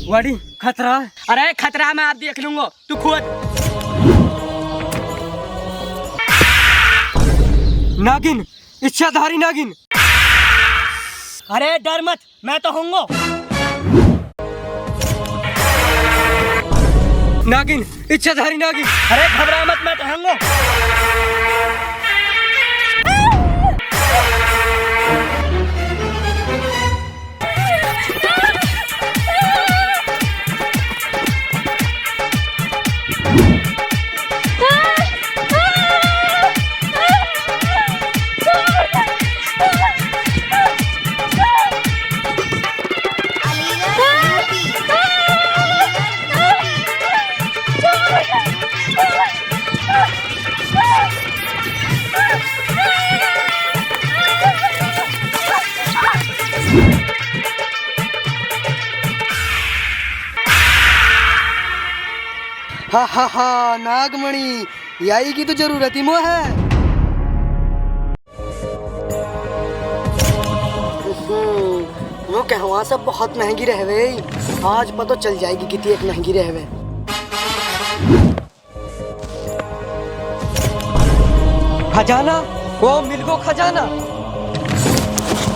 वाड़ी खतरा। अरे खतरा मैं आप देख लूंगा, तू खुद। नागिन, इच्छाधारी नागिन। अरे डर मत, मैं तो हूँगा। नागिन, इच्छाधारी नागिन। अरे घबरा मत, मैं तो हूँगा। हा हा हा, नागमणि, यही की तो जरूरत ही मोह है। वो कहवा सब बहुत महंगी रहवे, आज पता चल जाएगी कितनी एक महंगी रहवे। खजाना, वो मिलगो खजाना।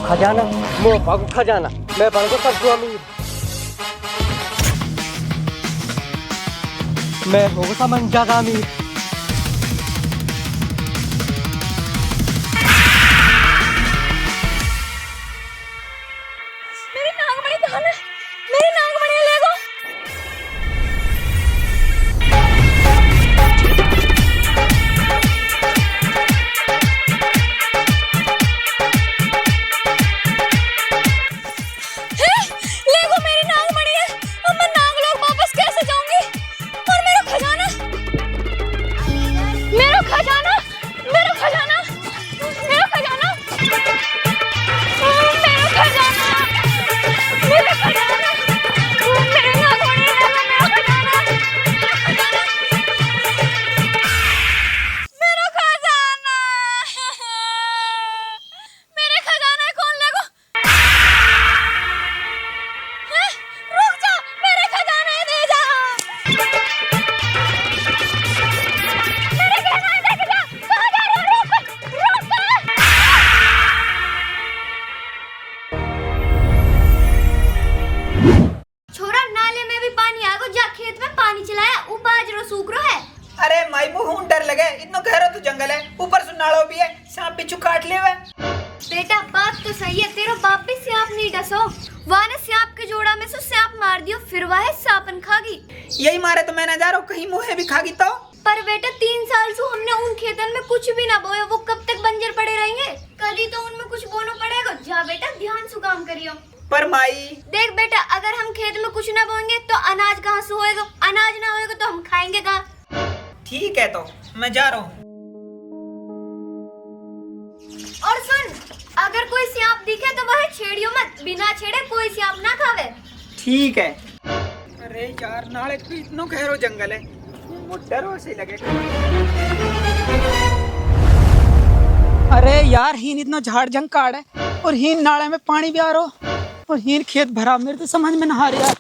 खजाना, मो पागु खजाना, मैं बनगो सबको अमीर। मैं होगा समन ज्यादा अमीर। मेरी नागमणि कहाँ है? मेरी नागमणि ले गो। ले गो मेरी नागमणि है। अब मैं नागलोक वापस कैसे जाऊंगी? और मेरा खजाना, मेरा खजाना, मेरा खजाना, मेरा खजाना, मेरा खजाना, मेरा खजाना, मेरे नागमणि है, मेरा खजाना, मेरा खजाना, मेरे खजाना कौन लेगो? रुक जा, मेरे खजाने दे जा। मेरे खजाने देके जा। कहाँ जा रहे हो? रुक, रुक। छोरा, नाले में भी पानी आ गो, जा खेत में पानी चलाया, ऊ बाजरो सूख रो है। अरे माई मुँह डर लगे, इतना गहरा तो जंगल है, ऊपर सुनाड़ो भी है, सांप पिछू काट ले वे। बेटा बात तो सही है, तेरा बाप भी सांप नहीं डसो। वहाँ ने सांप के जोड़ा में से सांप मार दियो, फिर वह सांपन खागी। यही मारे तो मैं ना जा रहा हूँ, कहीं मुँह भी खागी तो। पर बेटा 3 साल से हमने उन खेतन में कुछ भी ना बोया, वो कब तक बंजर पड़े रहेंगे? कभी तो उनमें कुछ बोना पड़ेगा। जा बेटा ध्यान से काम करियो। पर माई देख बेटा, अगर हम खेत में कुछ ना बोएंगे तो अनाज कहाँ से होएगा? अनाज ना होएगा तो हम खाएंगे कहाँ? ठीक है, तो मैं जा रहा हूँ। और सुन, अगर कोई सांप दिखे तो वह छेड़ियो मत, बिना छेड़े कोई सांप ना खावे। ठीक है। अरे यार, नाले तो इतना गहरा जंगल है, डर से लगे। अरे यार, हीन इतना झाड़ जंग काट है और हीन नाले में पानी भी आ रहा और हीन खेत भरा, मेरे तो समझ में ना आ रहा।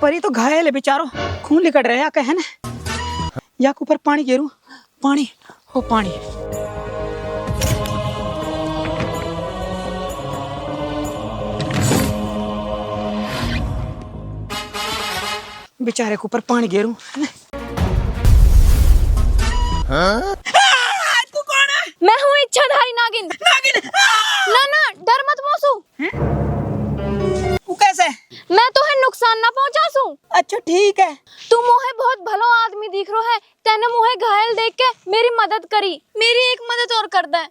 परी तो घायल है बेचारो, खून निकल रहा है कहे ना। या ऊपर पानी गिरू, पानी हो पानी। बेचारे के ऊपर पानी गिरू। तू कौन है? मैं हूँ इच्छाधारी नागिन। नागिन? ना ना, डर मत मोसू। तू कैसे? मैं तो है नुकसान ना पहुँचासू। अच्छा ठीक है। तू मोहे बहुत भलो आदमी दिख रो है, तेने मोहे घायल देख के मेरी मदद करी। मेरी एक मदद और कर दे।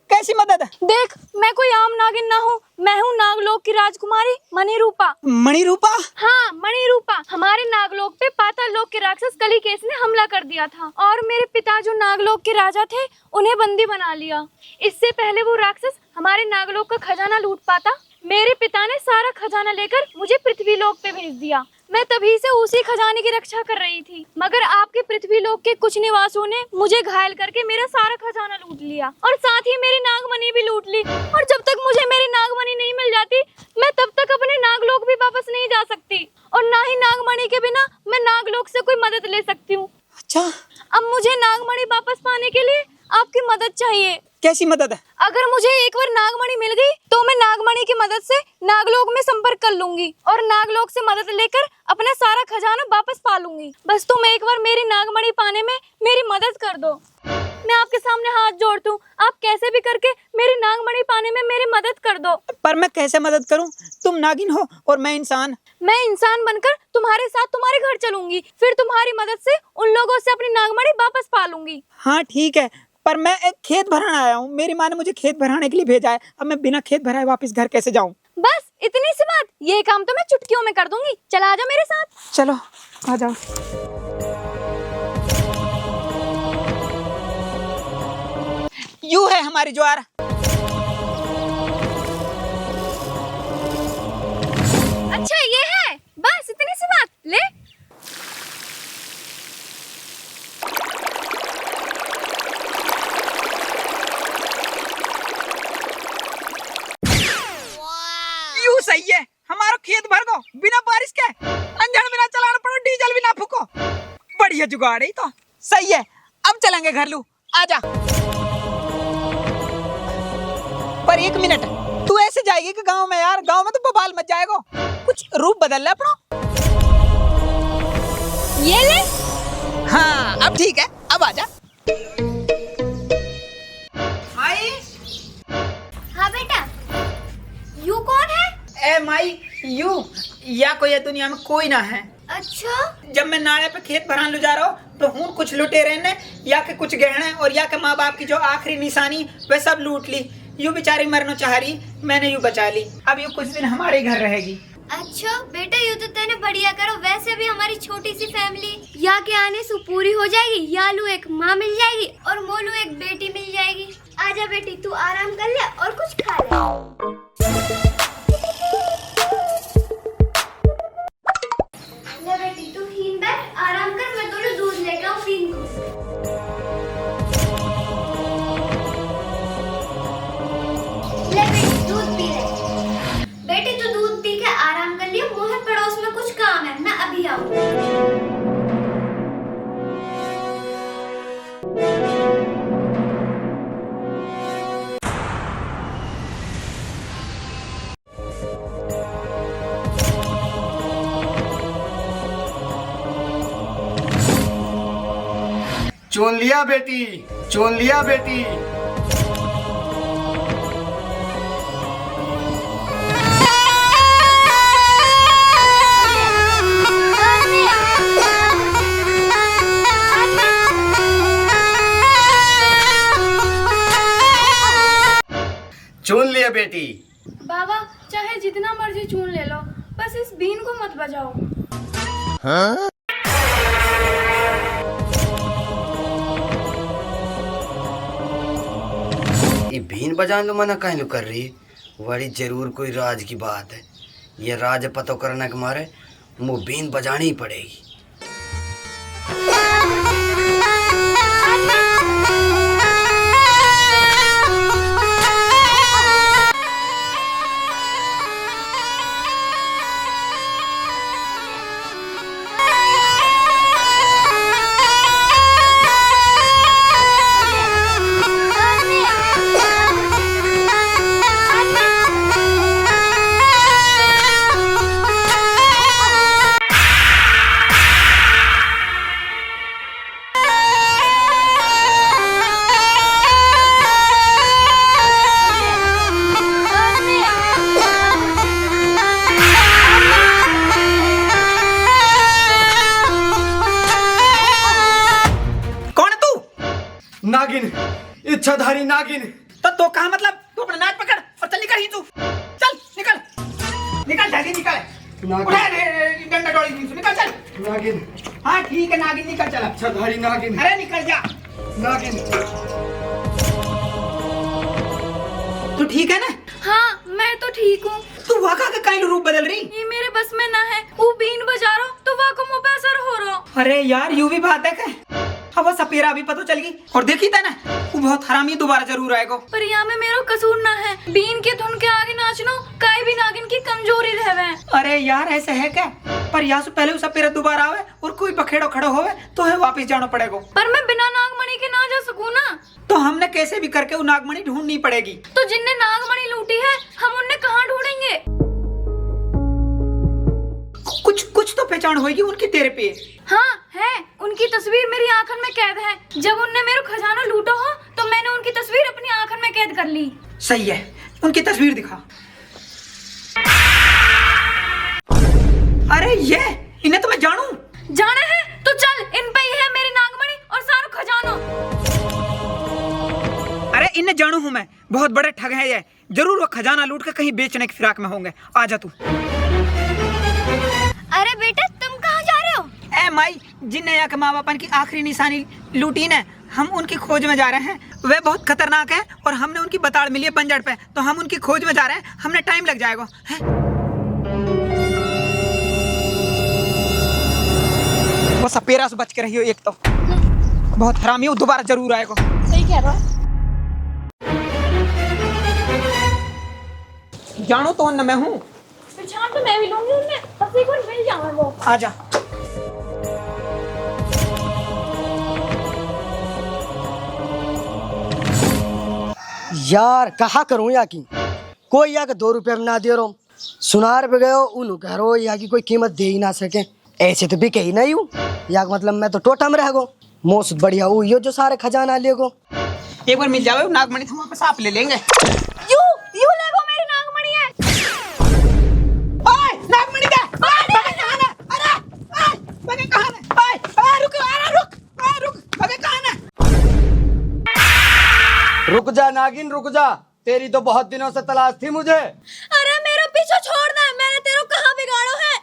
कैसी मदद? देख, मैं कोई आम नागिन ना हूँ, मैं हूँ नागलोक की राजकुमारी मणिरूपा। मणिरूपा? हाँ, मणिरूपा। हमारे नागलोक पे पाताल लोक के राक्षस कलिकेश ने हमला कर दिया था और मेरे पिता जो नागलोक के राजा थे उन्हें बंदी बना लिया। इससे पहले वो राक्षस हमारे नागलोक का खजाना लूट पाता, मेरे पिता ने सारा खजाना लेकर मुझे पृथ्वी लोक पे भेज दिया। मैं तभी से उसी खजाने की रक्षा कर रही थी, मगर आपके पृथ्वी लोक के कुछ निवासियों ने मुझे घायल करके मेरा सारा खजाना लूट लिया और साथ ही मेरी नागमणि भी लूट ली। और जब तक मुझे मेरी नागमणि नहीं मिल मदद चाहिए। कैसी मदद है? अगर मुझे एक बार नागमणि मिल गई तो मैं नागमणि की मदद से नागलोक में संपर्क कर लूंगी और नागलोक से मदद लेकर अपना सारा खजाना वापस पा लूंगी। बस तुम एक बार मेरी नागमणि पाने में मेरी मदद कर दो। मैं आपके सामने हाथ जोड़ती हूँ, आप कैसे भी करके मेरी नागमणि पाने में मेरी मदद कर दो। पर मैं कैसे मदद करूं? तुम नागिन हो और मैं इंसान। मैं इंसान बनकर तुम्हारे साथ तुम्हारे घर चलूंगी, फिर तुम्हारी मदद से उन लोगों से अपनी नागमणि वापस पा लूंगी। हाँ ठीक है, पर मैं एक खेत भराने आया हूँ। मेरी माँ ने मुझे खेत भराने के लिए भेजा है। अब मैं बिना खेत भराए वापस घर कैसे जाऊँ? बस इतनी सी बात, ये काम तो मैं चुटकियों में कर दूंगी। चला आजा मेरे साथ। चलो आ जाओ। यूं है हमारी ज्वार। अच्छा ये है, बस इतनी सी बात। ले यूं सही है, हमारा खेत भर गो बिना बारिश के। अंजन बिना चलाना पड़ो, डीजल भी ना फूको। बढ़िया जुगाड़ है तो। सही है, अब चलेंगे घर। लू आजा। पर एक मिनट, तू ऐसे जाएगी कि गांव में? यार गांव में तो बवाल मच जाएगा। कुछ रूप बदल ले अपना। ये ले। हाँ अब ठीक है, अब आजा। माई। हाँ बेटा, यू कौन है? ए माई, यू या कोई दुनिया में कोई ना है। अच्छा, जब मैं नाले पे खेत भरान ले जा रहा हूँ तो हूँ कुछ लुटेरे ने या के कुछ गहने और या के माँ बाप की जो आखिरी निशानी वे सब लूट ली। यू बेचारी मरना चाह रही, मैंने यू बचा ली। अब यू कुछ दिन हमारे घर रहेगी। अच्छा बेटा, ये तो तूने बढ़िया करो। वैसे भी हमारी छोटी सी फैमिली या के आने से पूरी हो जाएगी। यालू एक माँ मिल जाएगी और मोलू एक बेटी मिल जाएगी। आजा बेटी, तू आराम कर ले और कुछ खा ले। ले बेटी, तू हीन बैठ, आराम कर। मैं तुझे दूध लेके आऊँ हीन को। ले बेटी, दूध पी ले। बेटी तू दूध पी के आराम कर लियो। मुझे पड़ोस में कुछ काम है, मैं अभी आऊँ। चुन लिया बेटी, चुन लिया बेटी। चुन लिया बेटी। बाबा चाहे जितना मर्जी चून ले लो, बस इस बीन को मत बजाओ। हाँ? ये बीन बजाने लो मना कहीं लो कर रही है। बड़ी जरूर कोई राज की बात है। ये राज पता करने के मारे वो बीन बजानी ही पड़ेगी। नागिन, इच्छाधारी नागिन। तो कहा मतलब? तू अपना नाक पकड़ और चल निकल ही तू। चल निकल, निकल जल्दी निकल। डंडा डोली निकल चल। नागिन। हाँ ठीक है नागिन, निकल चल। इच्छाधारी नागिन। अरे निकल जा नागिन। तू ठीक है ना? हाँ मैं तो ठीक हूँ। तू वाका का काइल रूप बदल रही। ये मेरे बस में ना है। वो बीन बजा रहा तो वाह को मुँह पे असर हो रहा। अरे यार यू भी बात है क्या? अब वो सपेरा भी पता चल गई और देखी था ना वो बहुत हरामी दोबारा जरूर आएगा। पर यहाँ में मेरो कसूर ना है, बीन के धुन के आगे नाचनो काई भी नागिन की कमजोरी रहवे। अरे यार ऐसे है क्या? पर यहाँ से पहले वो सपेरा दोबारा आवे और कोई बखेड़ो खड़ो होवे तो है वापस जाना पड़ेगा। पर मैं बिना नागमणि के ना जा सकूँ ना। तो हमने कैसे भी करके वो नागमणि ढूंढनी पड़ेगी। तो जिनने नागमणि लूटी है हम उन्हें कहाँ ढूंढेंगे? कुछ तो पहचान होगी उनकी तेरे पे। हाँ है, उनकी तस्वीर मेरी आंखन में कैद है। जब उनने मेरा खजाना लूटा हो तो मैंने उनकी तस्वीर अपनी आंखन में कैद कर ली। सही है, उनकी तस्वीर दिखा। अरे ये इन्हें तो मैं जानू। जाने है तो चल, इन पे ही है मेरी नागमणि और सारा खजाना। अरे इन्हें जानू हूँ मैं, बहुत बड़े ठग है ये। जरूर वो खजाना लूट कर कहीं बेचने की फिराक में होंगे। आजा तू। अरे बेटा तुम कहाँ जा रहे हो? ए माई, जिनने या के माँ बापन की आखिरी निशानी लूटी ने, हम उनकी खोज में जा रहे हैं। वे बहुत खतरनाक है और हमने उनकी बताड़ मिली है बंजर पे, तो हम उनकी खोज में जा रहे हैं। हमने टाइम लग जाएगा है? वो सपेरा से बच के रही हो, एक तो बहुत हरामी हो, दोबारा जरूर आएगा। सही कह रहा। जानो तो न मैं हूँ। पहचान तो मैं भी लूंगी, उन्हें हंसी को मिल जाऊंगा वो। आजा। यार कहा करूँ या की कोई या के 2 रुपये में ना दे रहा हूँ। सुनार पे गयो उन कह रो या की कोई कीमत दे ही ना सके। ऐसे तो बिके ही नहीं हूँ या मतलब मैं तो टोटा में रह गो। मोस्ट बढ़िया वो यो जो सारे खजाना ले गो। एक बार मिल जावे नागमणि, हम वापस आप ले लेंगे। यू ले गो मेरी नागमणि है। ओए नागमणि दे। बगे कहां है? अरे ओए बगे कहां है? ओए रुक, अरे रुक बगे कहां है? रुक जा नागिन रुक जा, तेरी तो बहुत दिनों से तलाश थी मुझे। अरे मेरा पीछे छोड़ दे, मैंने तेरे को कहाँ बिगाड़ो है?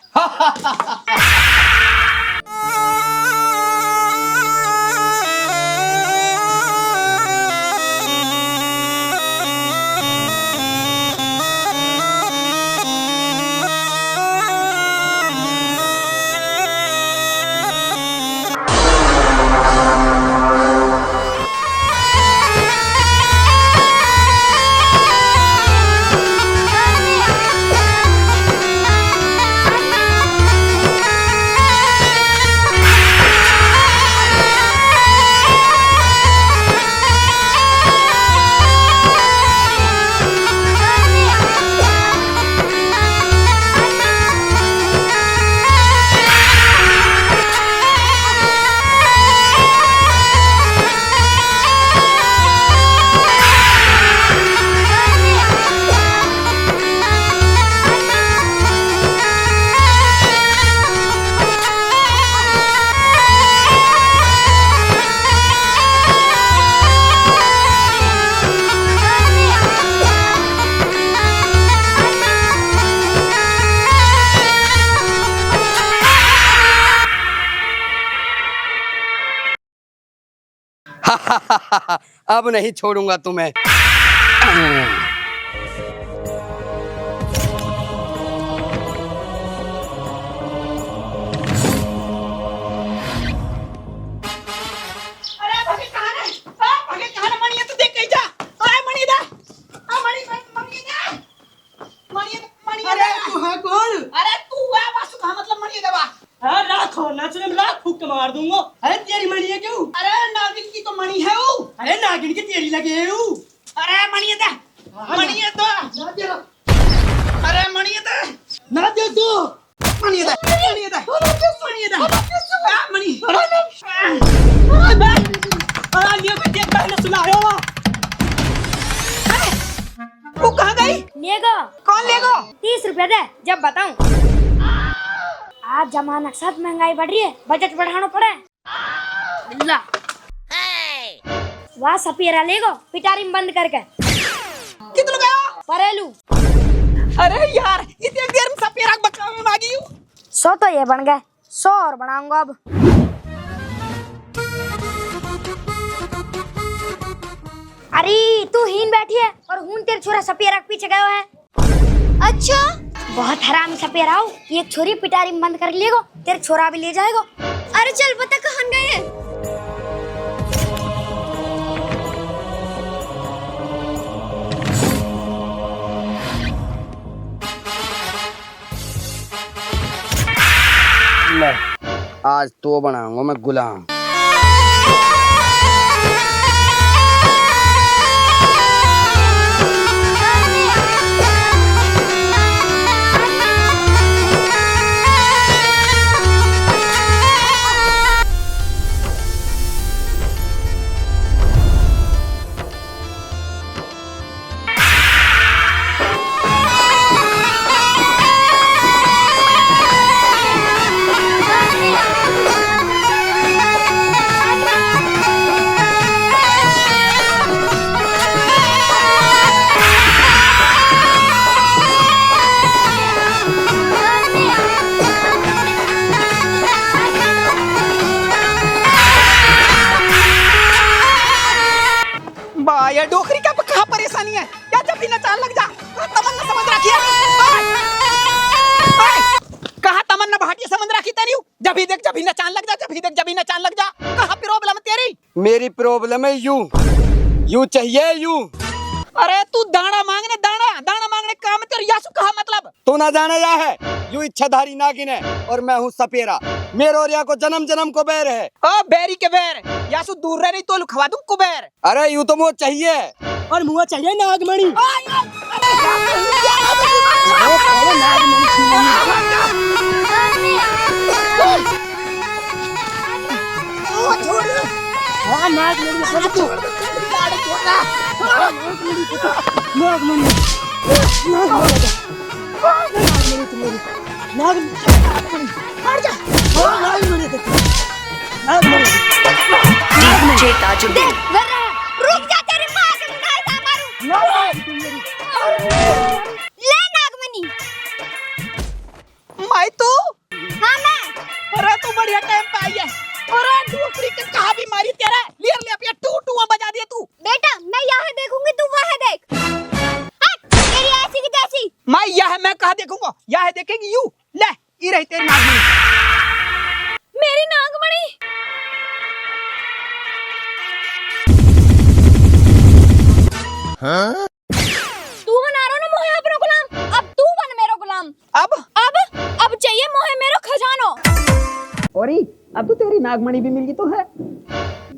अब नहीं छोड़ूंगा तुम्हें। मार दूंगा। अरे तेरी मणि है क्यों? अरे नागिन की तो मणि है वो। अरे नागिन की तेरी लगे है वो। अरे मणि दे, मणि दो। अरे मणि दे, ना दे दो। मणि दे, मणि दे, मणि दे। मणि अरे लियो को देख पहले सुना रहे हो। वो कहाँ गई? लेगो। कौन लेगो? 30 रुपए दे, जब बताऊं। आज जमाना के साथ महंगाई बढ़ रही है, बजट बढ़ाना पड़े। ला। वाह सपेरा लेगो, पिटारी में बंद करके। कितना गया? परेलू। अरे यार इतनी देर में सपेरा बचाव में मांगी हूँ। 100 तो ये बन गए, 100 और बनाऊंगा अब। अरे तू हीन बैठी है और हून तेरे छोरा सपेरा के पीछे गयो है। अच्छा बहुत हरामी सपेरा हो, एक छोरी पिटारी में बंद कर लेगो, तेरे छोरा भी ले जाएगो। अरे चल बता कहाँ गए हैं? आज तो बनाऊंगा मैं गुलाम। ये डोकरी का कहाँ परेशानी है या जब भी न चाल लग जा तमन्ना समझ रखी कहाँ तमन्ना भाटिया समझ रखी तेरी जब भी देख जब भी न चाल लग जा जब भी देख जब भी न चाल लग जा कहाँ प्रॉब्लम है तेरी? मेरी प्रॉब्लम है यूं चाहिए यूं। अरे तू दाना मांगने दाना मांगने काम तेरे यासु कहा मतलब? तू ना जाने या है यूं इच्छाधारी नागिन है और मैं हूँ सपेरा। मेरे और या को जन्म जन्म को बैर है। ओ बैरी के बैर यासु दूर रह नहीं तो लुखवा दूं कुबेर। अरे यूं तो मुझे चाहिए और मुआ चाहिए नागमणि। रुक जा तेरी माँ के बुलाए मारू। ले नागमणि। मैं तू हाँ मैं। अरे तू बढ़िया टाइम पे आई है। अरे डोकरी के कहाँ भी मारी तेरा ले अब ये टू बजा दिया तू। बेटा मैं यहाँ देखूंगी तू वहाँ देख। तेरी ऐसी की तैसी। मैं कहाँ देखूंगा यह देखेगी यू ले ये रही तेरी नागमणि। मेरी नागमणि। तू बना रहा ना मोहे अपना गुलाम, अब तू बन मेरा गुलाम। अब चाहिए मोहे मेरा खजानो। और अब तो तेरी नागमणि भी मिल गई तो है।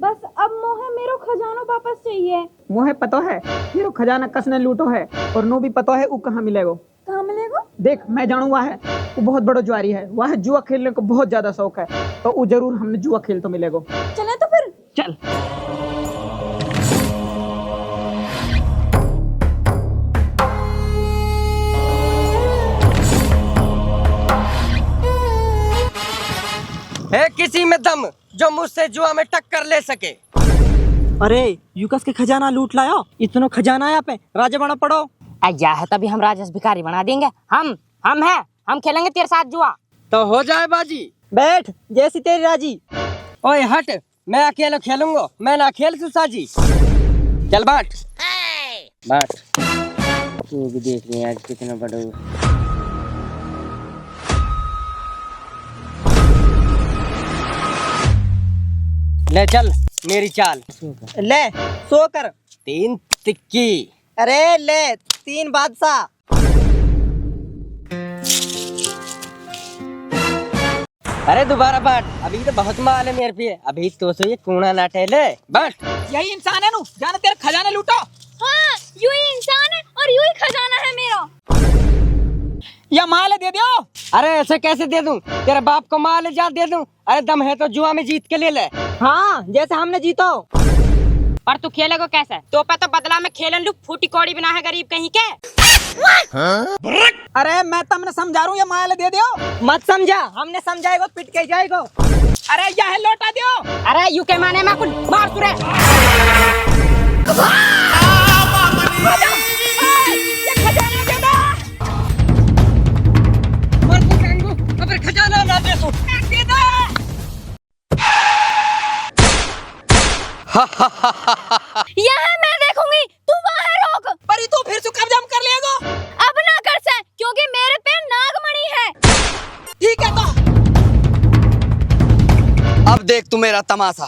बस अब मोहे मेरो खजानो वापस चाहिए। मोहे पता है मेरो खजाना कसने लूटो है और नो भी पता है वो कहाँ मिलेगा। कहाँ मिलेगा? देख मैं जानू वह है वो बहुत बड़ो ज्वारी है वह जुआ खेलने को बहुत ज्यादा शौक है तो वो जरूर हमने जुआ खेल तो मिलेगा। चले तो फिर चल। है किसी में दम जो मुझसे जुआ में टक्कर ले सके। अरे यूकस के खजाना लूट लायो इतना खजाना यहाँ पे राजा बना पड़ो। या है तभी हम राजस भिखारी बना देंगे। हम खेलेंगे तेरे साथ जुआ। तो हो जाए बाजी। बैठ जैसी तेरी राजी। ओए हट मैं अकेले खेलूंगा मैं ना खेल तू साजी। चल बाट तू भी देख ले आज कितना बड़ा। ले चल मेरी चाल। ले सो कर। 3 तिक्की। अरे ले 3 बादशाह। अरे दोबारा बाट अभी तो बहुत माल है मेरे पे अभी तो ये कूड़ा ना टहले बाट। यही इंसान है नू जाने तेरे खजाने लूटो। हाँ यूं ही इंसान है और यूं ही खजाना है मेरा। या माल दे दो। अरे ऐसे कैसे दे दूं तेरे बाप को माल जा दे दूं। अरे दम है तो जुआ में जीत के ले ले। हाँ जैसे हमने जीतो। पर तू खेलेगा कैसे? तो पे तो बदला में खेलन लू फूटी कौड़ी बना है गरीब कहीं के। अरे मैं तुमने समझा रहा हूँ ये माल दे दो। मत समझा हमने समझाएगा पिट के जाएगा। अरे यह लौटा दो। अरे यू के माने में कुछ मार तुरे। अबे खजाना ना दे तू। यहाँ मैं देखूंगी तू वहाँ रोक। पर तू फिर से कब्जा कर लेगा। अब ना कर से क्योंकि मेरे पे नागमणि है। ठीक है तो अब देख तू मेरा तमाशा।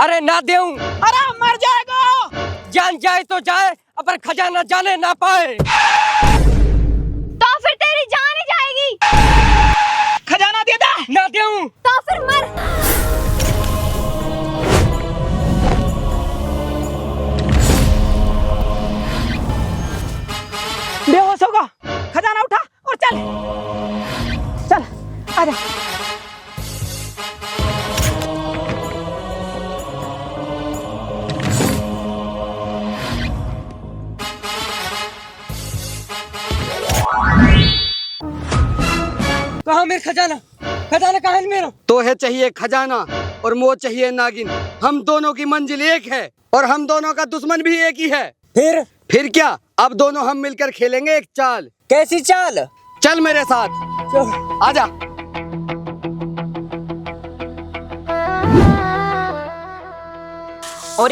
अरे ना देऊं। अरे मर जाएगा। जान जाए तो जाए, पर खजाना जाने ना पाए। तो फिर तेरी जान ही जाएगी। खजाना दे दे। ना देऊं। तो फिर मर। बेहोश होगा, खजाना उठा और चल चल आजा। कहाँ मेरा खजाना? खजाना कहाँ है मेरा? तो है चाहिए खजाना और मो चाहिए नागिन। हम दोनों की मंजिल एक है और हम दोनों का दुश्मन भी एक ही है। फिर क्या, अब दोनों हम मिलकर खेलेंगे एक चाल। कैसी चाल? चल मेरे साथ, आजा। और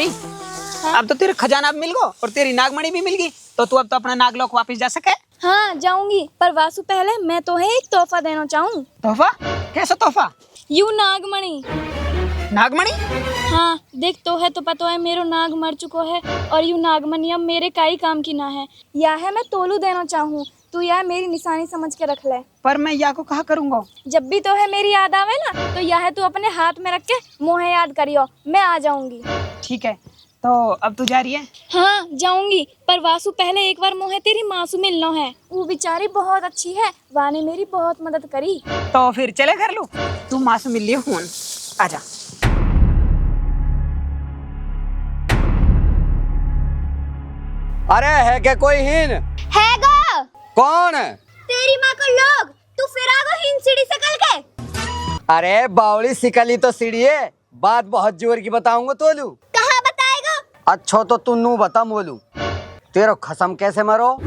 अब तो तेरे खजाना भी मिल गो और तेरी नागमणि भी मिल गई, तो तू अब तो अपना नागलोक वापस जा सके। हाँ जाऊंगी, पर वासु पहले मैं तो है एक तोहफा देना चाहूँ। तोहफा? कैसा तोहफा? यू नागमणि। नागमणि? हाँ देख, तो है तो पता है मेरो नाग मर चुको है और यू नागमणि अब मेरे काई काम की ना है। या है मैं तोलू देना चाहूँ, तू यह मेरी निशानी समझ के रख ले। पर मैं या को कहा करूँगा? जब भी तो है मेरी याद आवे ना, तो यह तू अपने हाथ में रख के मोहे याद करियो, मैं आ जाऊंगी। ठीक है, तो अब तू जा रही है? हाँ जाऊंगी, पर वासु पहले एक बार मोहे तेरी माँ से मिलना है। वो बेचारी बहुत अच्छी है, वाने मेरी बहुत मदद करी। तो फिर चले घर लो, तू माँ से मिल लियो। हूँ आजा। अरे है क्या कोई हिन? है गो। कौन? तेरी माँ को लोग, तू फिर आगो हिन सीढ़ी से कल के। अरे बावली सिकली तो सीढ़ी है, बात बहुत जोर की बताऊंगा तोलू। कहाँ बताएगा? अच्छा तो तू नू बता मोलू, तेरा खसम कैसे मरो?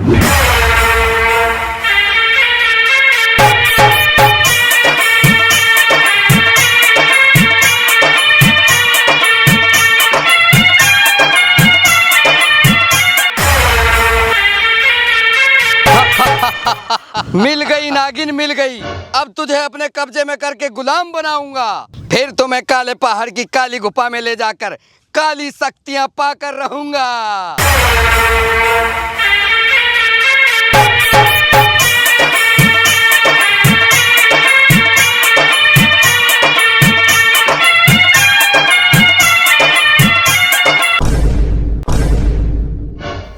मिल गई नागिन मिल गई। अब तुझे अपने कब्जे में करके गुलाम बनाऊंगा। फिर तो मैं काले पहाड़ की काली गुफा में ले जाकर काली शक्तियां पाकर रहूंगा।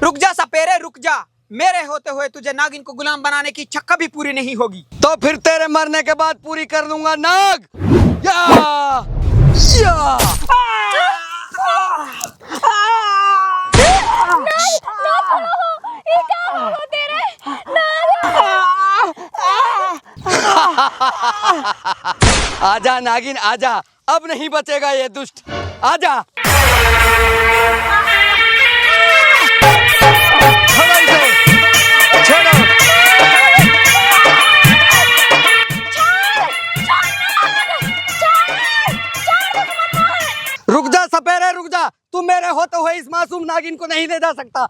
रुक जा सपेरे रुक जा, मेरे होते हुए तुझे नागिन को गुलाम बनाने की इच्छा कभी पूरी नहीं होगी। तो फिर तेरे मरने के बाद पूरी कर लूंगा नाग। या! या! आजा नागिन आजा, अब नहीं बचेगा ये दुष्ट, आजा। छोड़ो इसे, छोड़ो। रुक जा सपेरे रुक जा, तू मेरे होते हुए इस मासूम नागिन को नहीं ले जा सकता।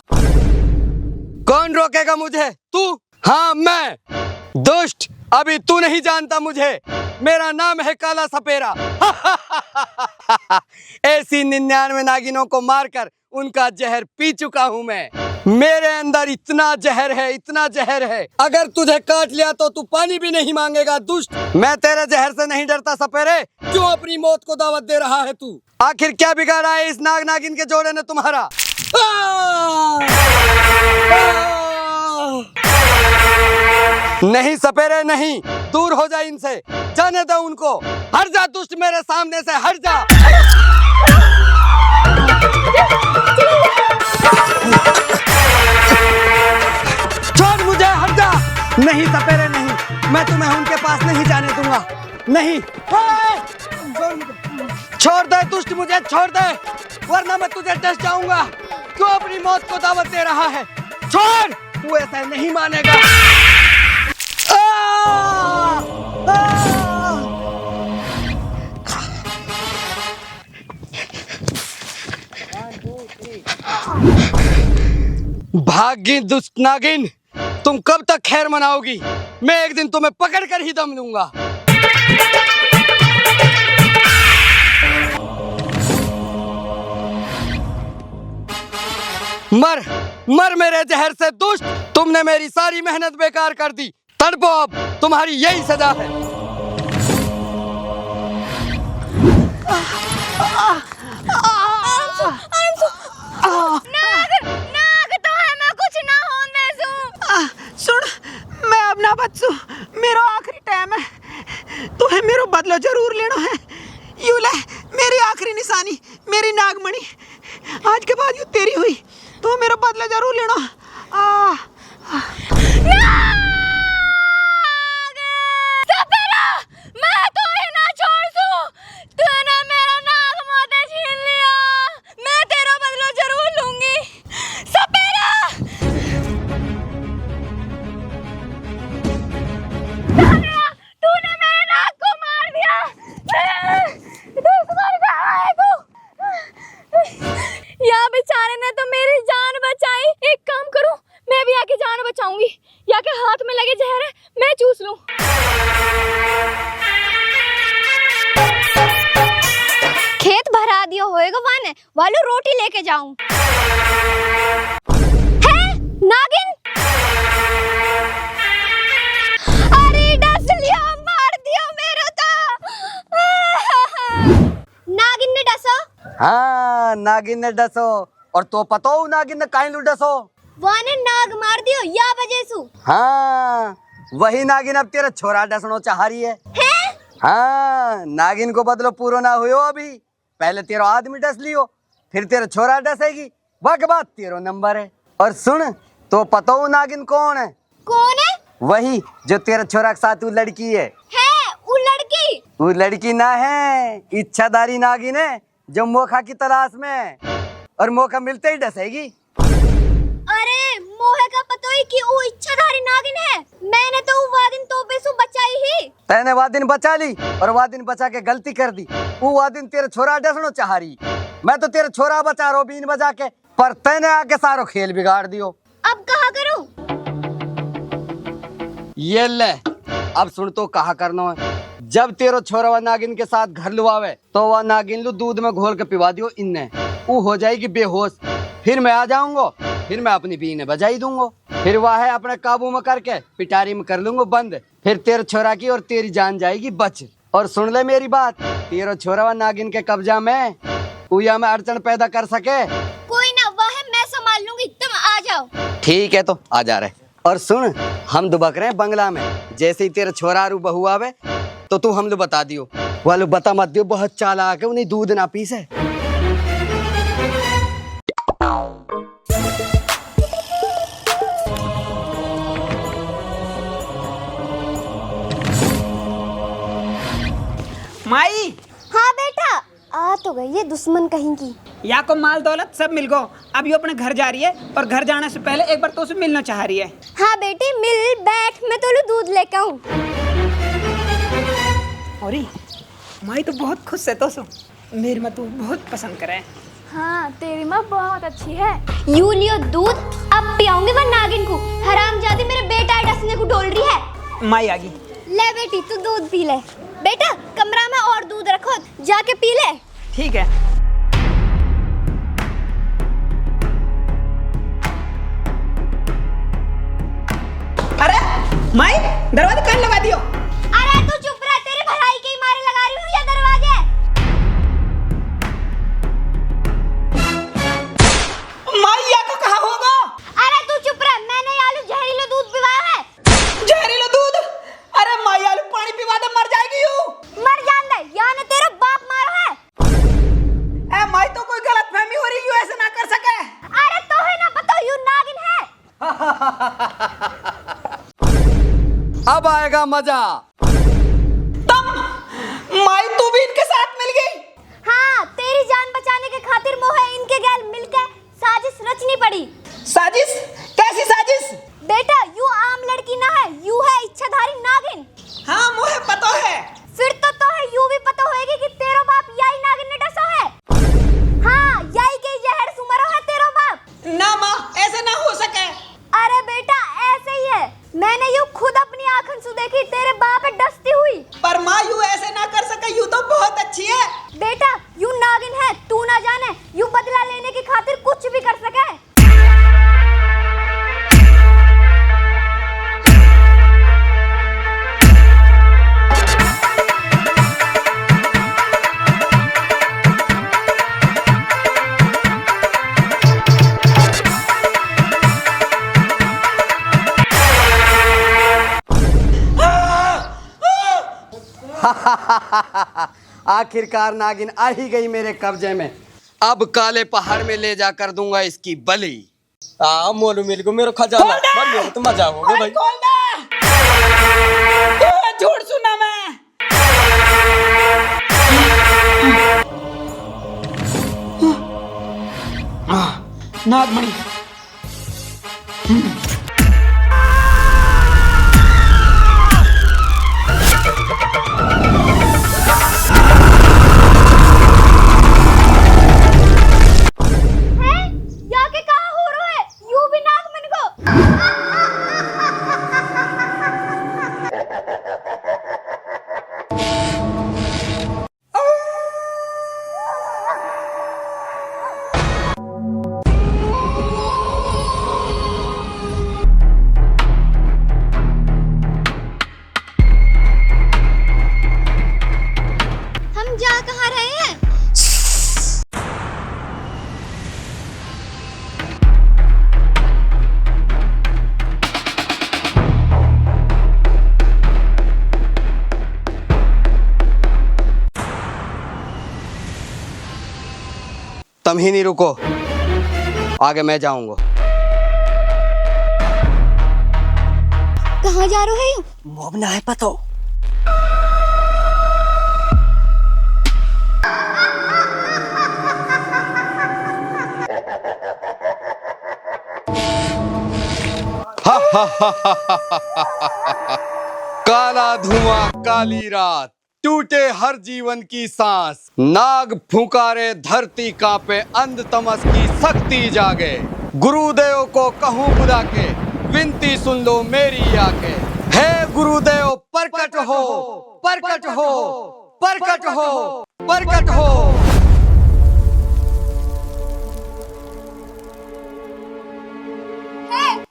कौन रोकेगा मुझे? तू? हाँ मैं। दुष्ट, अभी तू नहीं जानता मुझे, मेरा नाम है काला सपेरा। ऐसी 99 नागिनों को मारकर उनका जहर पी चुका हूँ मैं। मेरे अंदर इतना जहर है, इतना जहर है, अगर तुझे काट लिया तो तू पानी भी नहीं मांगेगा दुष्ट। मैं तेरे जहर से नहीं डरता सपेरे, क्यों अपनी मौत को दावत दे रहा है तू? आखिर क्या बिगाड़ा है इस नाग नागिन के जोड़े ने तुम्हारा? नहीं सपेरे नहीं, दूर हो जा इनसे, जाने दो उनको। हट जा दुष्ट मेरे सामने से, हट जा। छोड़ मुझे, हट जा। नहीं सपेरे नहीं, मैं तुम्हें उनके पास नहीं जाने दूंगा, नहीं। छोड़ दे दुष्ट, मुझे छोड़ दे, वरना मैं तुझे डस जाऊंगा। क्यों अपनी मौत को दावत दे रहा है? छोड़, तू ऐसा नहीं मानेगा। भागी दुष्ट नागिन, तुम कब तक खैर मनाओगी? मैं एक दिन तुम्हें पकड़ कर ही दम लूंगा। मर मर मेरे जहर से दुष्ट, तुमने मेरी सारी मेहनत बेकार कर दी। तड़पो अब, तुम्हारी यही सजा है। नाग तो है, मैं कुछ ना होने दूं। सुन, मैं अब ना बचूं, मेरा आखिरी टाइम है, तुम्हें मेरा बदला जरूर लेना है। यू ले मेरी आखिरी निशानी, मेरी नागमणि, आज के बाद यू तेरी हुई, तो मेरा बदला जरूर लेना। मैं तो ही ना छोड़ दूं, तूने मेरा नाग मोती छीन लिया, मैं तेरा बदला जरूर लूंगी। सपेरा, तूने मेरे नाग को मार दिया, दुश्मन कहाँ है तू? या बेचारे ने तो मेरी जान बचाई। एक काम करूं, मैं भी आके जान बचाऊंगी, या के हाथ में लगे जहर है मैं चूस लूं। खेत भरा दिया होएगा वाने, वालो रोटी लेके जाऊं। है नागिन, अरे डस लिया, मार दिया मेरा तो। नागिन ने डसो? हाँ, नागिन ने डसो। और तो पतो नागिन ने काहे लू डसो? वाने नाग मार दियो या वजह सु? हाँ, वही नागिन अब तेरा छोरा डसनो चाह रही है। हाँ, नागिन को बदलो पूरा ना हुयो अभी, पहले तेरा आदमी डस लियो, फिर तेरा छोरा डसेगी, वह के बाद तेरा नंबर है। और सुन, तो पतो नागिन कौन है? कौन है? वही जो तेरा छोरा के साथ वो लड़की है। वो लड़की? वो लड़की ना है, इच्छाधारी नागिन है जो मौका की तलाश में है, और मौका मिलते ही डसेगी। अरे मोहे का पतो ही कि वो इच्छाधारी नागिन है, मैंने तो वो वादिन तोपे सु बचाई ही। तैने वादिन बचा ली, और वादिन बचा के गलती कर दी। वो वादिन तेरे छोरा डसनो चाह रही, मैं तो तेरा छोरा बचा रहा हूँ बीन बजा के, पर तैने आके सारो खेल बिगाड़ दियो। अब कहा करूं? ये ले, अब सुन तो कहा करना है। जब तेरो छोरा व नागिन के साथ घर लुआवे तो वह नागिन लू दूध में घोल के पिवा दियो इनने, वो हो जाएगी बेहोश, फिर मैं आ जाऊंगा, फिर मैं अपनी बीने बजाई दूंगा, फिर वह है अपने काबू में करके पिटारी में कर लूंगा बंद, फिर तेरे छोरा की और तेरी जान जाएगी बच। और सुन ले मेरी बात, तेरो छोरा व नागिन के कब्जा में उया में अड़चन पैदा कर सके। कोई ना, वह है मैं संभाल लूंगी, तुम आ जाओ। ठीक है, तो आ जा रहे। और सुन, हम दुबक रहे हैं बंगला में, जैसे ही तेरा छोरा रू बहू आवे तो तू हम लोग बता दियो, वालों बता मत दियो, बहुत चालाक है, उन्हें दूध ना पीसे। माई, हाँ बेटा, आ तो गई है दुश्मन कहीं की। या को माल दौलत सब मिल गो, अब ये अपने घर जा रही है, और घर जाने से पहले एक बार तो उसे मिलना चाह रही है। हाँ बेटी मिल बैठ, मैं तो दूध लेकर आऊं। और माई तो बहुत खुश है, तो मेरी माँ तो बहुत पसंद करे। हाँ, तेरी माँ बहुत अच्छी है। यू लियो दूध, अब पियाऊंगी मैं नागिन को, हरामजादी मेरे बेटा डसने को डोल रही है। माई आ गई। ले बेटी तू दूध पी ले। बेटा कमरा में और दूध रखो, जाके पी ले। ठीक है। अरे माई, दरवाजा कहाँ लगा दियो? अरे तू चुप रह, तेरी भलाई के ही मारे लगा रही हूँ ये दरवाजे। माई या को कहाँ होगा? अरे तू चुप रह, मैंने आलू जहरीला दूध पिवाया है। जहरीला दूध? अरे माई, आलू पानी पिवा दे, मर जाएगी यू। मर जान दे, या ने तेरा बाप मारो है। ए माई, तो कोई गलतफहमी हो रही है, ऐसे ना कर सके। अरे तो है ना पता, यू नागिन है। अब आएगा मजा। तुम माई, तू भी इनके साथ मिल गई? हाँ, तेरी जान बचाने के खातिर मोहे इनके गैल मिलकर साजिश रचनी पड़ी। साजिश? कैसी साजिश? बेटा यू आम लड़की ना है, यू है इच्छाधारी नागिन। हाँ, मुझे पता है। फिर तो है यू भी पता होएगी कि तेरा बाप यही नागिन ने डसा है। हाँ, यही के जहर सुमरो है तेरा बाप। ना माँ, ऐसे ना हो सके। अरे बेटा ऐसे ही है, मैंने यू खुद अपनी आंखन से देखी, तेरे बाप आखिरकार नागिन आ ही गई मेरे कब्जे में। अब काले पहाड़ में ले जाकर दूंगा इसकी बलि। हाँ मोलू मिल गो मेरा खजाना, बन तो मजा होगा भाई। खोल दे, झूठ सुना मैं। नागमणि याके कहाँ हो रहा है? यू भी नागमणि को। हम जा कहाँ रहे हैं? तुम ही नहीं रुको, आगे मैं जाऊंगा। कहाँ जा रहे हो? मोब ना है पतो। काला धुआं, काली रात, टूटे हर जीवन की सांस, नाग फुकारे धरती कांपे, अंध तमस की शक्ति जागे। गुरुदेव को कहूँ बुला के, विनती सुन लो मेरी आके। हे गुरुदेव प्रकट हो, प्रकट हो, प्रकट हो, प्रकट हो।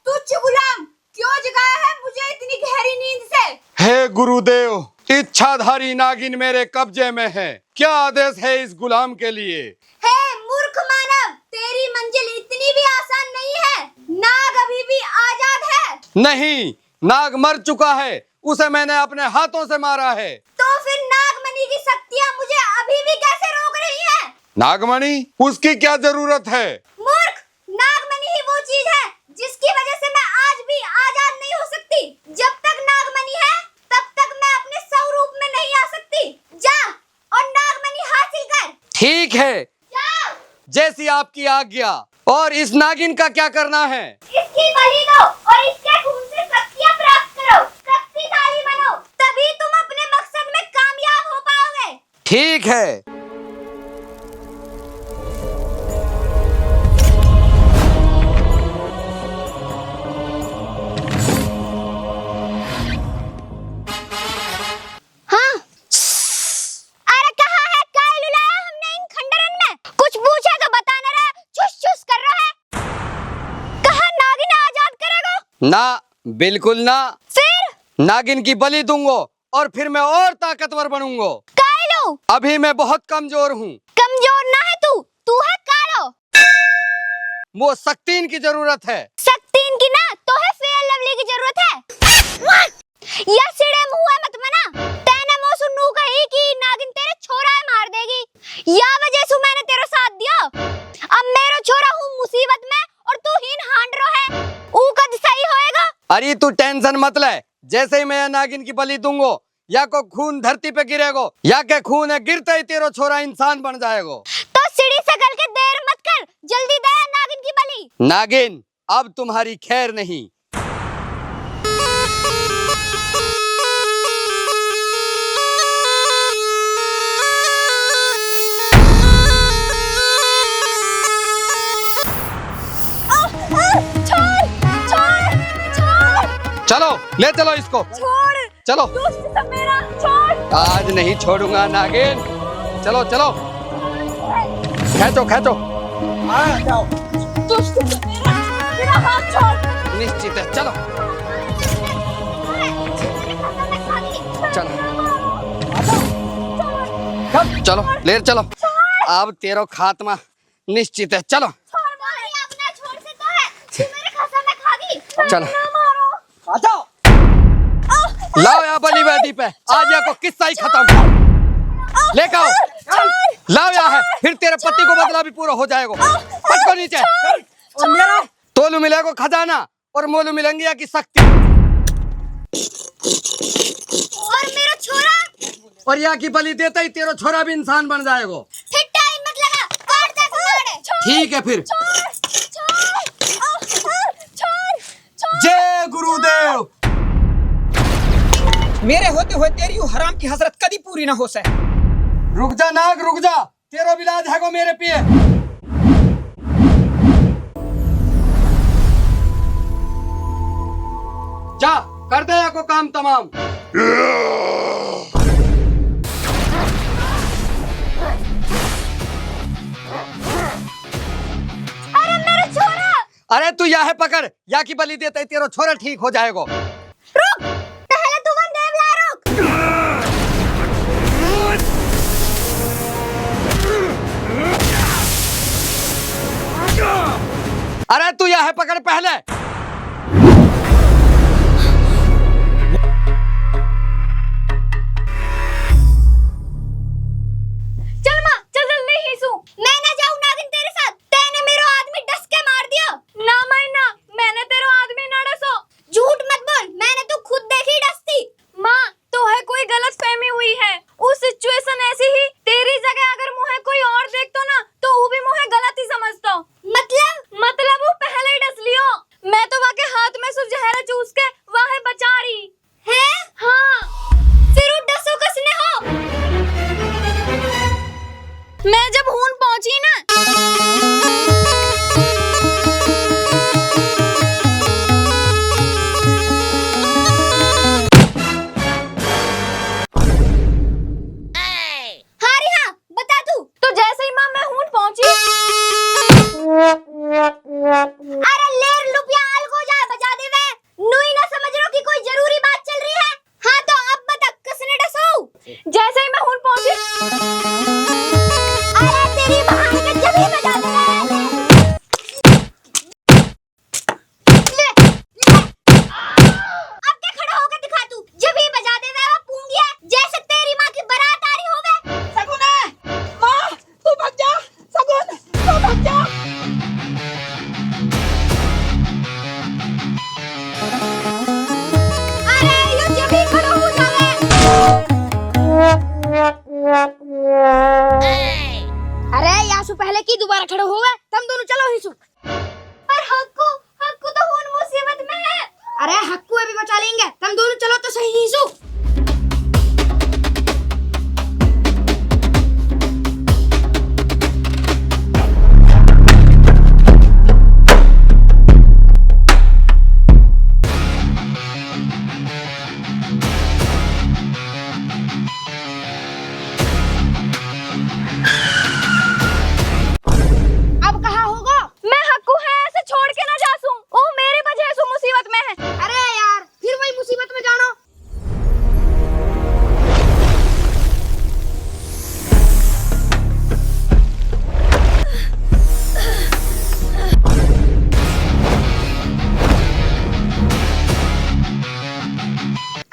तुच्छ गुलाम, क्यों जगाया है मुझे इतनी गहरी नींद से? हे गुरुदेव, इच्छाधारी नागिन मेरे कब्जे में है, क्या आदेश है इस गुलाम के लिए? हे मूर्ख मानव, तेरी मंजिल इतनी भी आसान नहीं है। नाग अभी भी आजाद है। नहीं, नाग मर चुका है, उसे मैंने अपने हाथों से मारा है। तो फिर नागमणि की शक्तियाँ मुझे अभी भी कैसे रोक रही हैं? नागमणि, उसकी क्या जरूरत है? मूर्ख, नागमणि ही वो चीज है जिसकी वजह से मैं आज भी आजाद नहीं हो सकती। जब तक नागमणि है तब तक मैं अपने स्वरूप में नहीं आ सकती। जा और नागमणि हासिल कर। ठीक है, जा। जैसी आपकी आज्ञा। और इस नागिन का क्या करना है? इसकी बलि दो और इसके खून से शक्तियाँ प्राप्त करो। शक्तिशाली बनो, तभी तुम अपने मकसद में कामयाब हो पाओगे। ठीक है। ना, बिल्कुल ना। फिर नागिन की बलि दूंगा और फिर मैं और ताकतवर बनूंगा। कालो, अभी मैं बहुत कमजोर हूँ। कमजोर ना है तू है कालो। वो शक्तिन की जरूरत है। शक्तिन की ना, तो है फेयर लवली की जरूरत है। या सिड़े मुंह है मत मना। तेने मो सुन्नू कही कि नागिन तेरे छोरा मार देगी। या वजह से मैंने तेरा साथ दिया। अब मेरा छोरा हूँ मुसीबत में और तू हीन हांड रो है। ऊ कद सही होएगा? अरे तू टेंशन मत ले, जैसे ही मैं नागिन की बलि दूंगा, या को खून धरती पे गिरेगो, या के खून है गिरते ही तेरा छोरा इंसान बन जाएगा। तो सीढ़ी से गल के देर मत कर, जल्दी दे नागिन की बलि। नागिन, अब तुम्हारी खैर नहीं। चलो, ले चलो इसको। छोड़, चलो, दुष्ट सब मेरा छोड़। आज नहीं छोड़ूंगा नागिन। चलो चलो, खींचो खींचो। दुष्ट सब मेरा हाथ छोड़। निश्चित है, चलो चलो चलो, ले चलो। अब तेरो खात्मा निश्चित है, चलो अपना छोड़ से तो है, तू मेरे खसा में खागी। चलो। ना मारो। लाओ यहाँ बलि वेदी पे, आज या को किस्सा ही खत्म। लेकर आओ, लाओ यहाँ है, फिर तेरे पति को बदला भी पूरा हो जाएगा। पटको नीचे। और मेरा तोलू मिलेगा खजाना और मोलू मिलेंगे या की शक्ति। और मेरा छोरा। और या की बलि देता ही तेरा छोरा भी इंसान बन जाएगा। फिर टाइम मत लगा, काट दे कुमार। ठीक है फिर। जय गुरुदेव। मेरे होते हुए तेरी वो हराम की हसरत कभी पूरी ना हो सके। रुक जा नाग, रुक जा, तेरा इलाज है गो मेरे पिए। जा कर दे को काम तमाम। अरे मेरा छोरा। अरे तू यह पकड़, या की बलि देता है तेरा छोरा ठीक हो जाएगा। रुक, पहले तू वन देवला रुक। अरे तू यह पकड़ पहले। चल माँ चल जल्दी ही सू। मैं ना जाऊं नागिन तेरे साथ। तेने मेरा आदमी डस के मार दिया। ना माई ना, मैंने तेरा आदमी ना डसो। झूठ मत बोल, मैंने तो खुद देखी डसती। माँ तो है कोई गलत फहमी हुई है। उस सिचुएशन ऐसी ही, तेरी जगह अगर मुझे कोई और देखतो ना तो वो भी मुझे गलत ही समझतो। मतलब वो पहले ही डस लियो। मैं तो वाके हाथ में सिर्फ जहर चूस के वाहे बचा रही है। हाँ। फिर वो डसो कसने हो। मैं जब हून पहुंची ना हारी हाँ, बता तू। तो जैसे ही माँ मैं हून पहुंची। अरे लेर लुपिया अलगो जा बजा दे वे। नुई ना समझ रहो कि कोई जरूरी बात चल रही है। हाँ तो अब बता किसने डसो। जैसे ही मैं हून पहुंची। अरे तेरी बहाने के जब ही बजा दे वे। ले, ले। अब क्या खड़ा होकर दिखा तू। जब ही बजा दे वे वो पूंगिया जैसे तेरी माँ की बारात आ रही होवे। सगुन है, माँ तू भाग जा। सगुन तू भाग जा। अरे यो जब ही खड़ा हो जावे। अरे यासु पहले की दोबारा खड़े हो गए। तुम दोनों चलो हिसु। पर हक्कू तो हुन मुसीबत में है। अरे हक्कू अभी बचा लेंगे। तुम दोनों चलो तो सही हिसु। अब कहाँ होगा। मैं हक्कू है ऐसे छोड़ के ना जासूं। ओ मेरी वजह से मुसीबत में है। अरे यार फिर वही मुसीबत में जानो।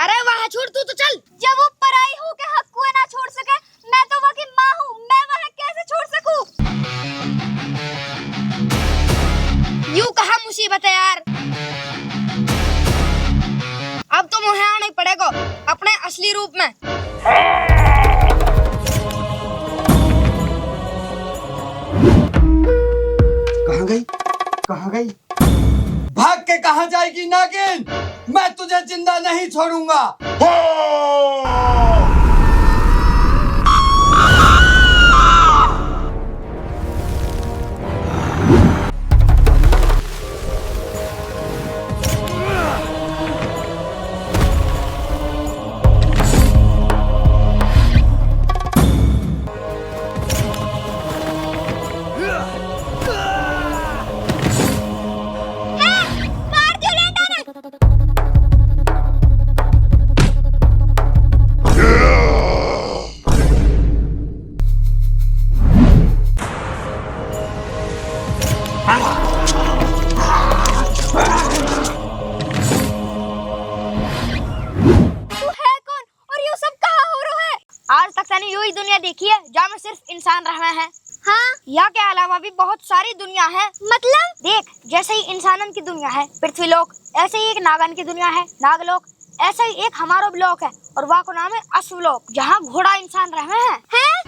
अरे वहाँ छोड़ तू तो चल। जब वो पराई हो के हक्कू ना छोड़ सके, मैं तो वहाँ की माँ हूँ, मैं वहाँ कैसे छोड़ सकूं? यूं कहा मुसीबत है यार। अब तो मुझे आना ही पड़ेगा अपने असली रूप में। कहाँ गई, कहाँ गई? भाग के कहाँ जाएगी नागिन? मैं तुझे जिंदा नहीं छोड़ूंगा। मार दियो लेंडा ने। दुनिया देखी है जहाँ में सिर्फ इंसान रह रहे हैं? हाँ, यहाँ के अलावा भी बहुत सारी दुनिया है। मतलब देख, जैसे ही इंसानन की दुनिया है पृथ्वीलोक, ऐसे ही एक नागन की दुनिया है नागलोक, ऐसे ही एक हमारा लोक है और वहाँ को नाम है अश्वलोक, जहाँ घोड़ा इंसान रह रहे हैं?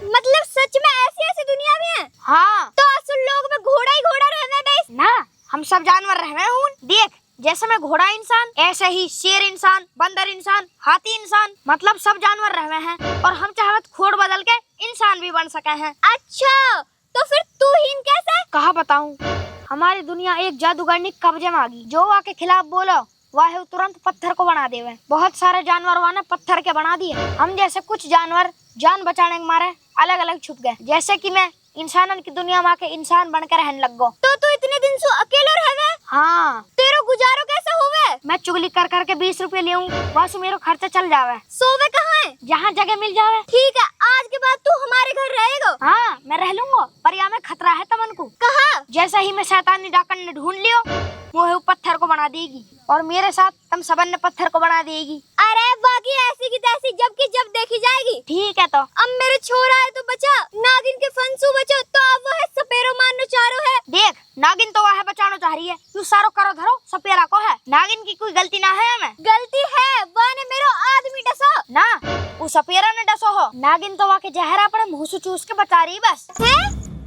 मतलब सच में ऐसी ऐसी दुनिया भी है? हाँ। तो अश्वलोक में घोड़ा ही घोड़ा रह रहे हैं ना, हम सब जानवर रह रहे हूँ। देख, जैसे मैं घोड़ा इंसान, ऐसे ही शेर इंसान, बंदर इंसान, हाथी इंसान, मतलब सब जानवर रह रहे हैं और हम चाहे तो खोड़ बदल के इंसान भी बन सके हैं। अच्छा, तो फिर तू हीन कैसे? कहा बताऊं, हमारी दुनिया एक जादूगरनी कब्जे में आ गई, जो आके खिलाफ बोलो वह तुरंत पत्थर को बना देवे। बहुत सारे जानवर वाने पत्थर के बना दिए। हम जैसे कुछ जानवर जान बचाने के मारे अलग अलग छुप गए। जैसे कि मैं इंसानन की दुनिया में आके इंसान बनकर रहने लग गो। तो तू इतने दिन से अकेले रह गए? हाँ। तेरो गुजारो कैसे होवे? मैं चुगली कर कर के 20 रुपए ले वहाँ से मेरा खर्चा चल जावे। सोवे कहाँ है? जहाँ जगह मिल जावे। ठीक है, आज के बाद तू हमारे घर रहेगा? हाँ, मैं रह लूंगा, पर यहाँ में खतरा है तमन को। कहा? जैसा ही मैं शैतानी डाकन ने ढूंढ लियो, वो पत्थर को बना देगी और मेरे साथ तुम सबन ने पत्थर को बना देगी। अरे बाकी ऐसी की तैसी जब की जब देखी जाएगी। ठीक है, तो अब मेरे छोरा है तो बचा, नागिन के फंसू बचो, तो अब वो है सपेरो मारनो चारो है। देख, नागिन तो वह बचानो चाह रही है, तू सारो करो धरो सपेरा को है। नागिन की कोई गलती ना है हमें। गलती है, वह ने मेरो आदमी डसो ना, वो सपेरा ने डसो हो। नागिन तो वहाँ के जहर अपने मुँह से चूस के बचा रही बस है।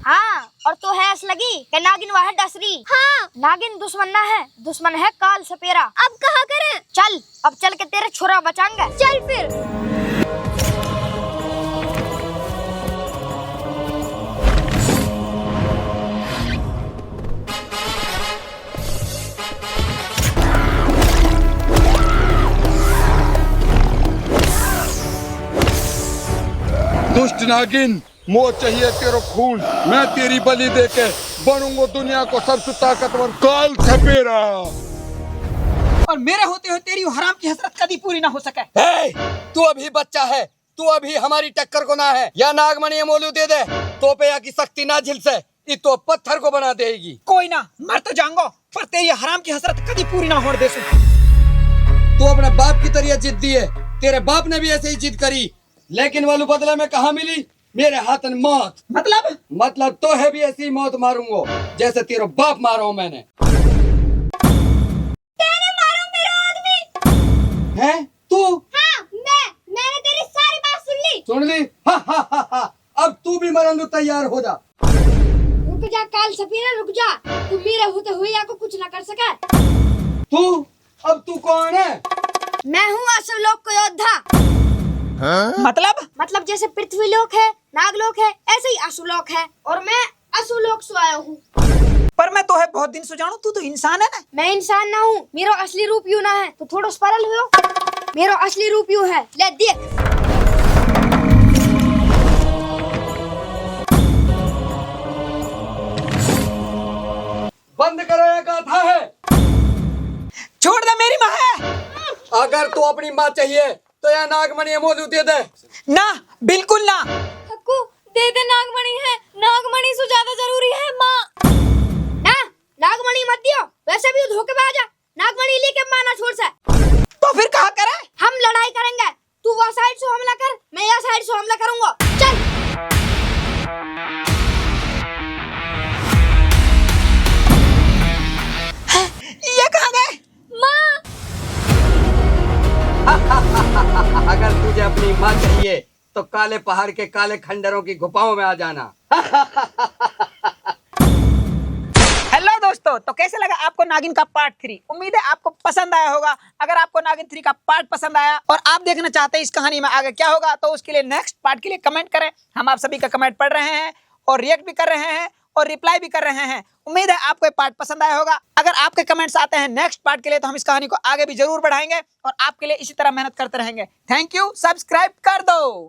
हाँ, और तो है ऐस लगी कि नागिन वह डसरी। हाँ, नागिन दुश्मन ना है, दुश्मन है काल सपेरा। अब कहाँ करें? चल, अब चल के तेरे छोरा बचाएंगे। चल फिर। दुष्ट नागिन, मोह चाहिए तेरो खून, मैं तेरी बलि देके बनूंगा दुनिया को सबसे ताकतवर काल सपेरा। और मेरे होते हुए तेरी हराम की हसरत कभी पूरी ना हो सके। तू अभी बच्चा है, तू अभी हमारी टक्कर को ना है। या नागमणि मोलू दे दे तो पे की शक्ति ना झिल से, ये तो पत्थर को बना देगी। कोई ना, मर तो जाऊंगा, पर तेरी हराम की हसरत कभी पूरी ना होने दे। तू अपने बाप की तरह जिद्दी है, तेरे बाप ने भी ऐसे ही जिद करी, लेकिन वालू बदले में कहाँ मिली? मेरे हाथ में मौत। मतलब तो है भी ऐसी मौत मारूंगा जैसे तेरा बाप मारो मैंने। तेने मारो मेरा आदमी। है तू? हाँ, मैंने तेरी सारी बात सुन ली। सुन ली? हा हा हा हा। अब तू भी मरने तैयार हो जा। रुक जा काल सपेरा, रुक जा, तू मेरे होते हुए या को कुछ न कर सके। तू? अब तू कौन है? मैं हूँ अश्वलोक का योद्धा। मतलब जैसे पृथ्वीलोक है, नागलोक है, ऐसे ही अश्वलोक है और मैं अश्वलोक से आया हूँ। पर मैं तो है बहुत दिन से जानू, तू तो इंसान है ना। मैं इंसान ना हूँ, मेरा असली रूप यूं ना है, तो थोड़ा स्परल हुआ। मेरा असली रूप यूं है, ले देख। बंद करो, ये गाथा है। छोड़ दे, मेरी माँ है। अगर तू अपनी माँ चाहिए तो यह नागमणि मोलू दे दे। ना, बिल्कुल ना। हक्कू, दे दे, नागमणि है, नागमणि से ज्यादा जरूरी है माँ। ना, नागमणि मत दियो, वैसे भी धोखेबाज है। नागमणि लेके माना छोड़ से। तो फिर कहा करे? हम लड़ाई करेंगे, तू वहाँ साइड से हमला कर, मैं यहाँ साइड से हमला करूंगा। चल। ये कहाँ गए? माँ। अगर तुझे अपनी माँ चाहिए तो काले पहाड़ के काले खंडरों की गुफाओं में आ जाना। हेलो दोस्तों, तो कैसे लगा आपको नागिन का पार्ट 3? उम्मीद है आपको पसंद आया होगा। अगर आपको नागिन 3 का पार्ट पसंद आया और आप देखना चाहते हैं इस कहानी में आगे क्या होगा, तो उसके लिए नेक्स्ट पार्ट के लिए कमेंट करें। हम आप सभी का कमेंट पढ़ रहे हैं और रिएक्ट भी कर रहे हैं और रिप्लाई भी कर रहे हैं। उम्मीद है आपको ये पार्ट पसंद आया होगा। अगर आपके कमेंट्स आते हैं नेक्स्ट पार्ट के लिए, तो हम इस कहानी को आगे भी जरूर बढ़ाएंगे और आपके लिए इसी तरह मेहनत करते रहेंगे। थैंक यू, सब्सक्राइब कर दो।